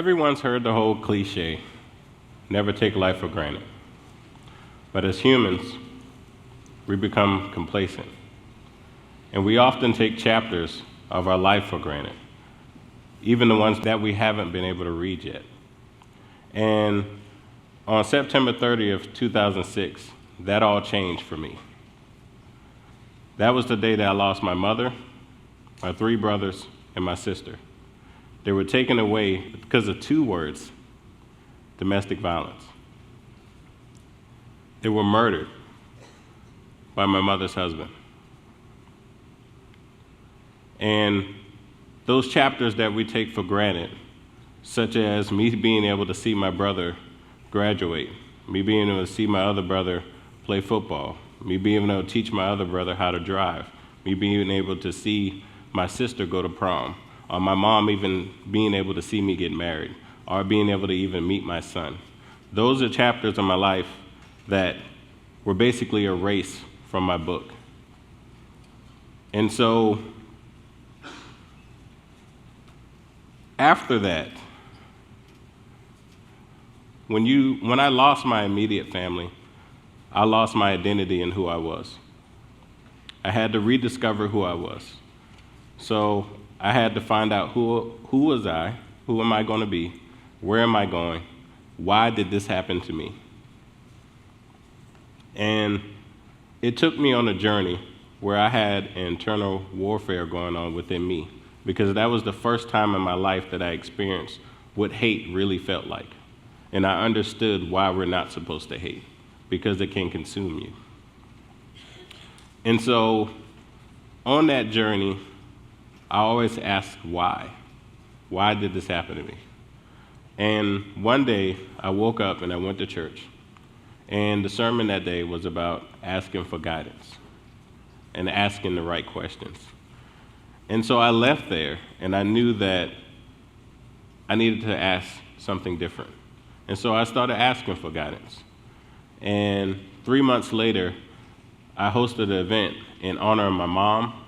Everyone's heard the whole cliche, never take life for granted. But as humans, we become complacent. And we often take chapters of our life for granted, even the ones that we haven't been able to read yet. And on September 30th, 2006, that all changed for me. That was the day that I lost my mother, my 3 brothers, and my sister. They were taken away because of 2 words: domestic violence. They were murdered by my mother's husband. And those chapters that we take for granted, such as me being able to see my brother graduate, me being able to see my other brother play football, me being able to teach my other brother how to drive, me being able to see my sister go to prom, or my mom even being able to see me get married, or being able to even meet my son. Those are chapters of my life that were basically erased from my book. And so, after that, when I lost my immediate family, I lost my identity in who I was. I had to rediscover who I was. So I had to find out who was I, who am I going to be, where am I going, why did this happen to me? And it took me on a journey where I had internal warfare going on within me, because that was the first time in my life that I experienced what hate really felt like. And I understood why we're not supposed to hate, because it can consume you. And so on that journey, I always asked why. Why did this happen to me? And one day I woke up and I went to church. And the sermon that day was about asking for guidance and asking the right questions. And so I left there, and I knew that I needed to ask something different. And so I started asking for guidance. And 3 months later, I hosted an event in honor of my mom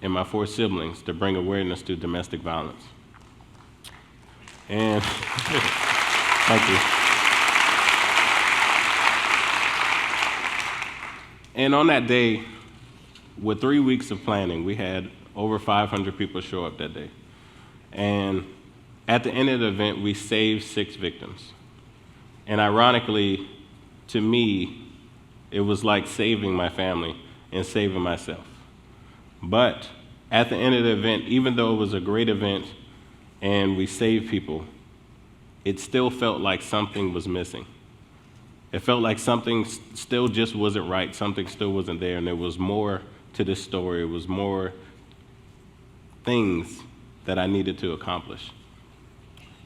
and my 4 siblings to bring awareness to domestic violence. And thank you. And on that day, with 3 weeks of planning, we had over 500 people show up that day. And at the end of the event, we saved 6 victims. And ironically, to me, it was like saving my family and saving myself. But at the end of the event, even though it was a great event and we saved people, it still felt like something was missing. It felt like something still just wasn't right, something still wasn't there, and there was more to this story. It was more things that I needed to accomplish.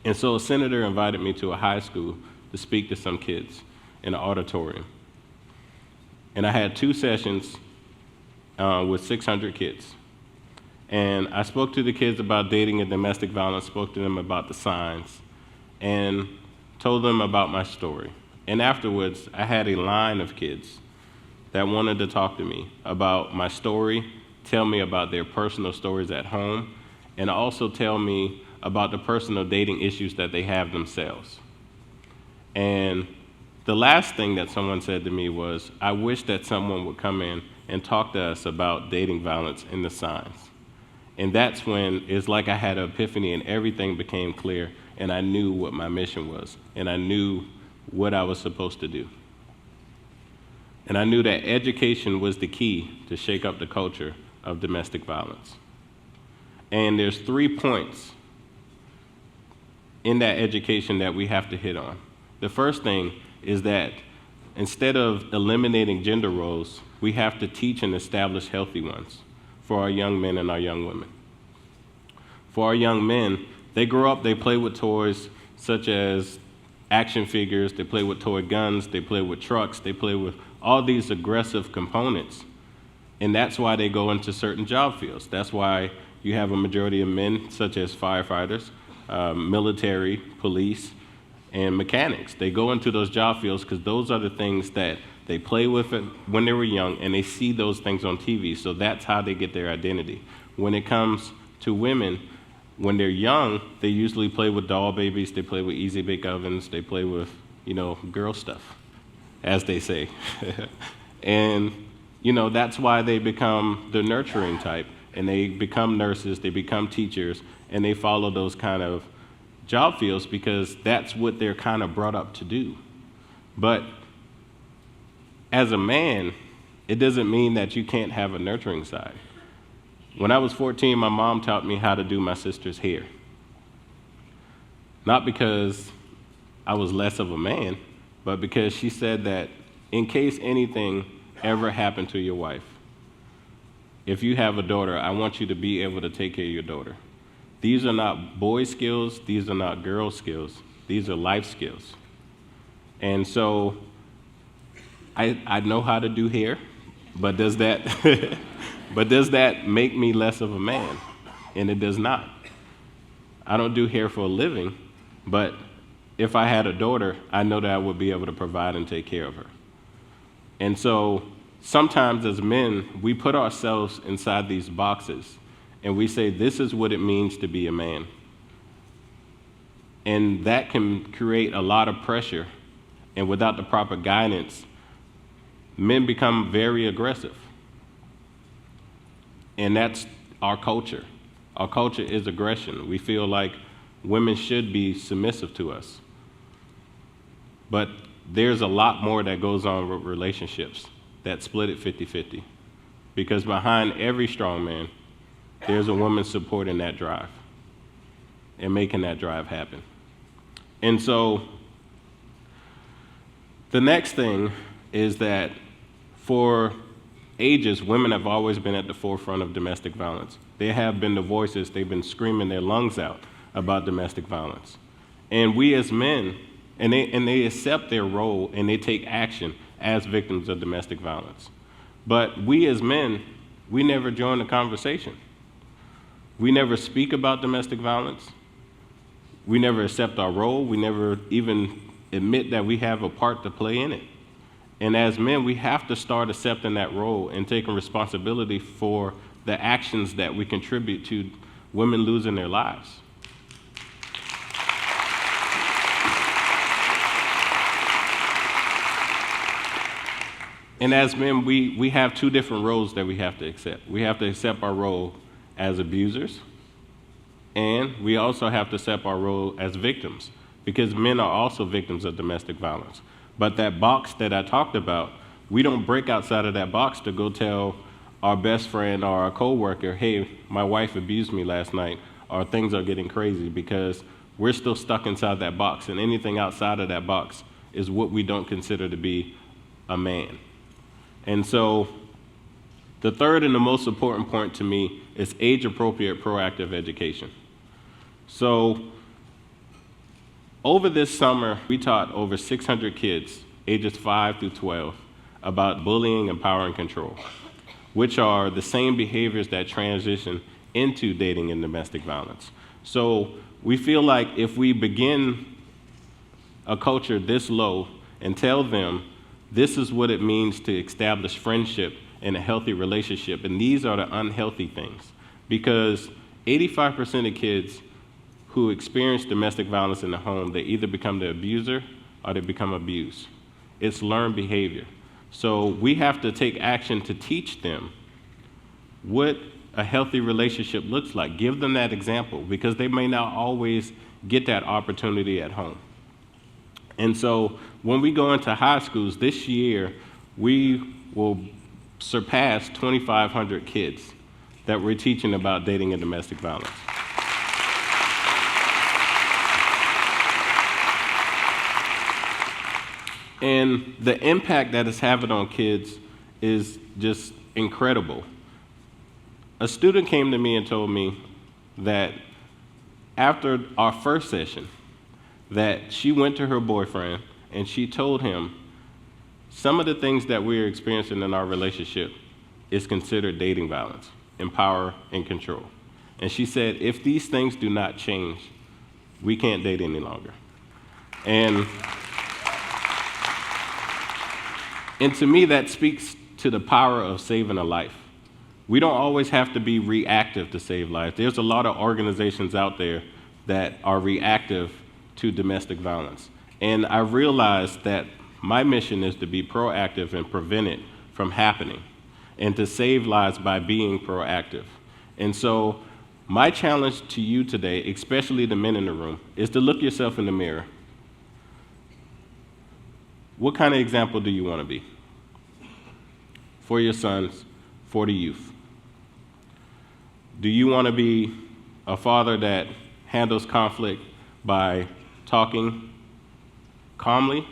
And so a senator invited me to a high school to speak to some kids in an auditorium. And I had 2 sessions with 600 kids. And I spoke to the kids about dating and domestic violence, spoke to them about the signs, and told them about my story. And afterwards, I had a line of kids that wanted to talk to me about my story, tell me about their personal stories at home, and also tell me about the personal dating issues that they have themselves. And the last thing that someone said to me was, I wish that someone would come in and talk to us about dating violence and the signs. And that's when it's like I had an epiphany and everything became clear, and I knew what my mission was, and I knew what I was supposed to do. And I knew that education was the key to shake up the culture of domestic violence. And there's 3 points in that education that we have to hit on. The first thing is that instead of eliminating gender roles, we have to teach and establish healthy ones for our young men and our young women. For our young men, they grow up, they play with toys such as action figures, they play with toy guns, they play with trucks, they play with all these aggressive components. And that's why they go into certain job fields. That's why you have a majority of men, such as firefighters, military, police, and mechanics. They go into those job fields because those are the things that they play with it when they were young, and they see those things on TV. So that's how they get their identity. When it comes to women, when they're young, they usually play with doll babies, they play with easy bake ovens, they play with, girl stuff, as they say. And, that's why they become the nurturing type, and they become nurses, they become teachers, and they follow those kind of job fields because that's what they're kind of brought up to do. But as a man, it doesn't mean that you can't have a nurturing side. When I was 14, my mom taught me how to do my sister's hair. Not because I was less of a man, but because she said that in case anything ever happened to your wife, if you have a daughter, I want you to be able to take care of your daughter. These are not boy skills, these are not girl skills, these are life skills. And so I know how to do hair, but does that make me less of a man? And it does not. I don't do hair for a living, but if I had a daughter, I know that I would be able to provide and take care of her. And so sometimes as men, we put ourselves inside these boxes and we say, this is what it means to be a man. And that can create a lot of pressure. And without the proper guidance, men become very aggressive. And that's our culture. Our culture is aggression. We feel like women should be submissive to us. But there's a lot more that goes on with relationships that split it 50-50. Because behind every strong man, there's a woman supporting that drive and making that drive happen. And so the next thing is that for ages, women have always been at the forefront of domestic violence. They have been the voices, they've been screaming their lungs out about domestic violence. And we as men, and they accept their role and they take action as victims of domestic violence. But we as men, we never join the conversation. We never speak about domestic violence. We never accept our role. We never even admit that we have a part to play in it. And as men, we have to start accepting that role and taking responsibility for the actions that we contribute to women losing their lives. And as men, we have two different roles that we have to accept. We have to accept our role as abusers, and we also have to accept our role as victims, because men are also victims of domestic violence. But that box that I talked about, we don't break outside of that box to go tell our best friend or our coworker, hey, my wife abused me last night, or things are getting crazy, because we're still stuck inside that box, and anything outside of that box is what we don't consider to be a man. And so the third and the most important point to me is age-appropriate proactive education. So over this summer, we taught over 600 kids, ages 5 through 12, about bullying and power and control, which are the same behaviors that transition into dating and domestic violence. So we feel like if we begin a culture this low and tell them this is what it means to establish friendship and a healthy relationship, and these are the unhealthy things, because 85% of kids who experience domestic violence in the home, they either become the abuser or they become abused. It's learned behavior. So we have to take action to teach them what a healthy relationship looks like. Give them that example, because they may not always get that opportunity at home. And so when we go into high schools this year, we will surpass 2,500 kids that we're teaching about dating and domestic violence. And the impact that it's having on kids is just incredible. A student came to me and told me that after our first session, that she went to her boyfriend and she told him, some of the things that we're experiencing in our relationship is considered dating violence and power and control. And she said, if these things do not change, we can't date any longer. And to me, that speaks to the power of saving a life. We don't always have to be reactive to save lives. There's a lot of organizations out there that are reactive to domestic violence. And I realized that my mission is to be proactive and prevent it from happening, and to save lives by being proactive. And so my challenge to you today, especially the men in the room, is to look yourself in the mirror. What kind of example do you want to be for your sons, for the youth? Do you want to be a father that handles conflict by talking calmly?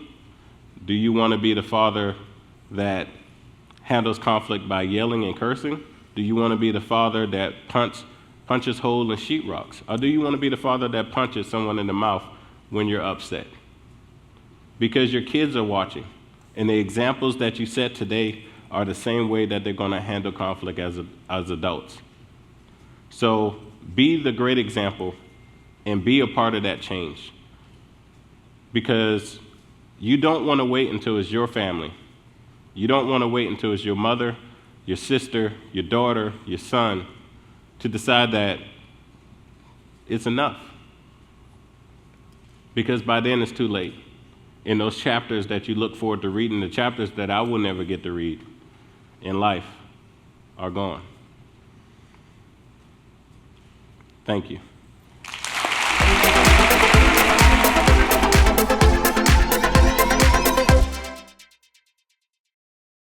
Do you want to be the father that handles conflict by yelling and cursing? Do you want to be the father that punches holes in sheetrocks? Or do you want to be the father that punches someone in the mouth when you're upset? Because your kids are watching, and the examples that you set today are the same way that they're going to handle conflict as adults. So be the great example and be a part of that change. Because you don't want to wait until it's your family. You don't want to wait until it's your mother, your sister, your daughter, your son, to decide that it's enough. Because by then it's too late. And those chapters that you look forward to reading, the chapters that I will never get to read in life, are gone. Thank you.